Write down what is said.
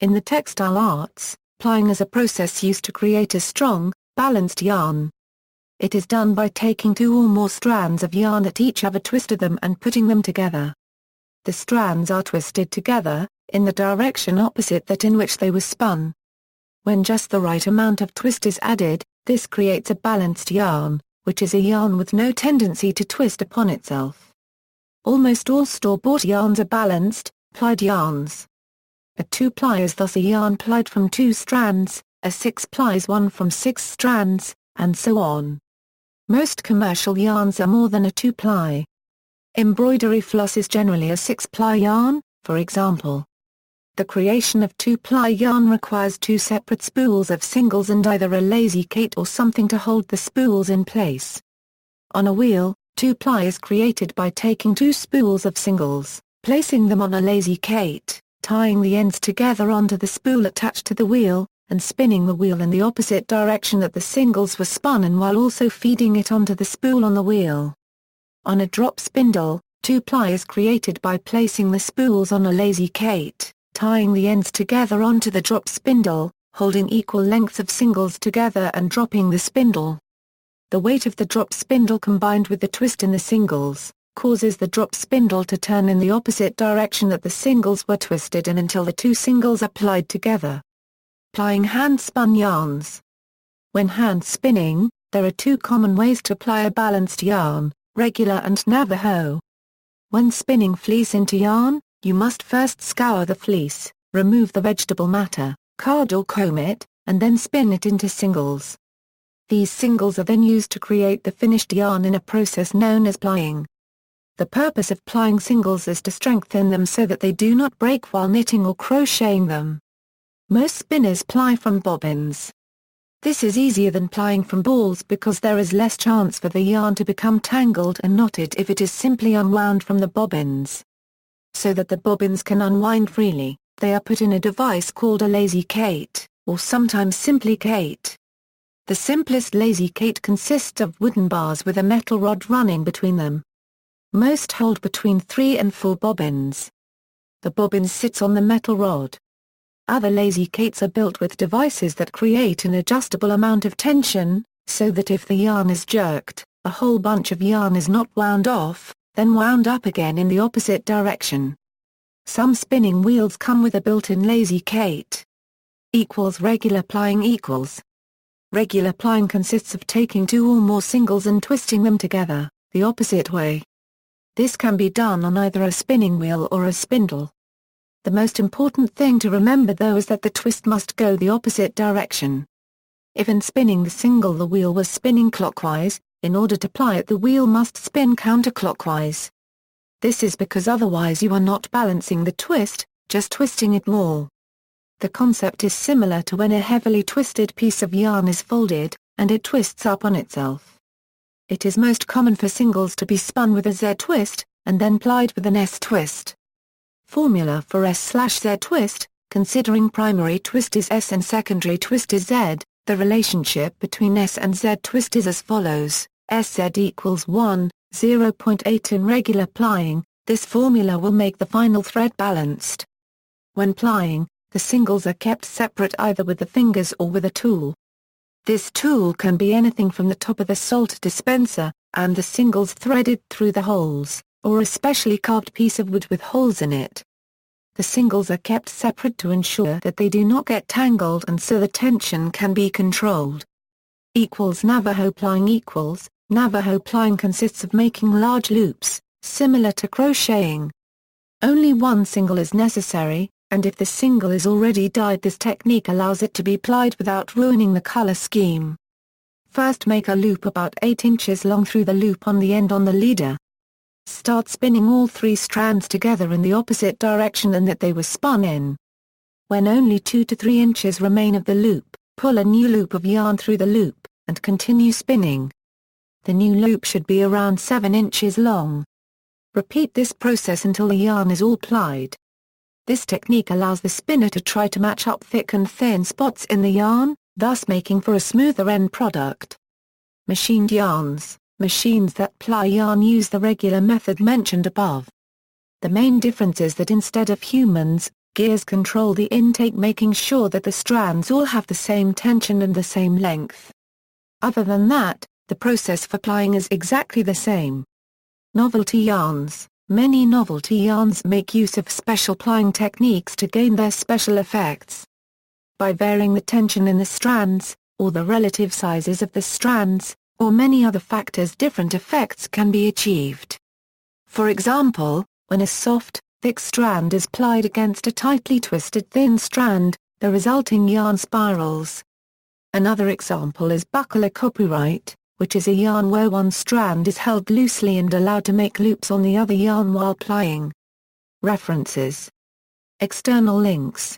In the textile arts, plying is a process used to create a strong, balanced yarn. It is done by taking two or more strands of yarn that each have a twist to them and putting them together. The strands are twisted together, in the direction opposite that in which they were spun. When just the right amount of twist is added, this creates a balanced yarn, which is a yarn with no tendency to twist upon itself. Almost all store-bought yarns are balanced, plied yarns. A two-ply is thus a yarn plied from two strands, a six-ply is one from six strands, and so on. Most commercial yarns are more than a two-ply. Embroidery floss is generally a six-ply yarn, for example. The creation of two-ply yarn requires two separate spools of singles and either a lazy kate or something to hold the spools in place. On a wheel, two-ply is created by taking two spools of singles, placing them on a lazy kate, tying the ends together onto the spool attached to the wheel, and spinning the wheel in the opposite direction that the singles were spun in while also feeding it onto the spool on the wheel. On a drop spindle, two-ply is created by placing the spools on a lazy kate, tying the ends together onto the drop spindle, holding equal lengths of singles together and dropping the spindle. The weight of the drop spindle combined with the twist in the singles, causes the drop spindle to turn in the opposite direction that the singles were twisted in until the two singles are plied together. Plying hand-spun yarns. When hand spinning, there are two common ways to ply a balanced yarn, regular and Navajo. When spinning fleece into yarn, you must first scour the fleece, remove the vegetable matter, card or comb it, and then spin it into singles. These singles are then used to create the finished yarn in a process known as plying. The purpose of plying singles is to strengthen them so that they do not break while knitting or crocheting them. Most spinners ply from bobbins. This is easier than plying from balls because there is less chance for the yarn to become tangled and knotted if it is simply unwound from the bobbins. So that the bobbins can unwind freely, they are put in a device called a lazy kate, or sometimes simply kate. The simplest lazy kate consists of wooden bars with a metal rod running between them. Most hold between 3 and 4 bobbins. The bobbin sits on the metal rod. Other lazy kates are built with devices that create an adjustable amount of tension, so that if the yarn is jerked, a whole bunch of yarn is not wound off, then wound up again in the opposite direction. Some spinning wheels come with a built-in lazy kate. Regular plying. Regular plying consists of taking two or more singles and twisting them together, the opposite way. This can be done on either a spinning wheel or a spindle. The most important thing to remember though is that the twist must go the opposite direction. If in spinning the single the wheel was spinning clockwise, in order to ply it the wheel must spin counterclockwise. This is because otherwise you are not balancing the twist, just twisting it more. The concept is similar to when a heavily twisted piece of yarn is folded, and it twists up on itself. It is most common for singles to be spun with a Z-twist, and then plied with an S-twist. Formula for S/Z twist: considering primary twist is S and secondary twist is Z, the relationship between S and Z twist is as follows: SZ equals 1, 0.8 in regular plying. This formula will make the final thread balanced. When plying, the singles are kept separate either with the fingers or with a tool. This tool can be anything from the top of the salt dispenser, and the singles threaded through the holes, or a specially carved piece of wood with holes in it. The singles are kept separate to ensure that they do not get tangled and so the tension can be controlled. Navajo plying. Navajo plying consists of making large loops, similar to crocheting. Only one single is necessary, and if the single is already dyed this technique allows it to be plied without ruining the color scheme. First make a loop about 8 inches long through the loop on the end on the leader. Start spinning all 3 strands together in the opposite direction than that they were spun in. When only 2 to 3 inches remain of the loop, pull a new loop of yarn through the loop, and continue spinning. The new loop should be around 7 inches long. Repeat this process until the yarn is all plied. This technique allows the spinner to try to match up thick and thin spots in the yarn, thus making for a smoother end product. Machined yarns. Machines that ply yarn use the regular method mentioned above. The main difference is that instead of humans, Gears control the intake, making sure that the strands all have the same tension and the same length. Other than that, the process for plying is exactly the same. Novelty yarns. Many novelty yarns make use of special plying techniques to gain their special effects. By varying the tension in the strands, or the relative sizes of the strands, or many other factors, different effects can be achieved. For example, when a soft, thick strand is plied against a tightly twisted thin strand, the resulting yarn spirals. Another example is buckler copyright, which is a yarn where one strand is held loosely and allowed to make loops on the other yarn while plying. References. External links.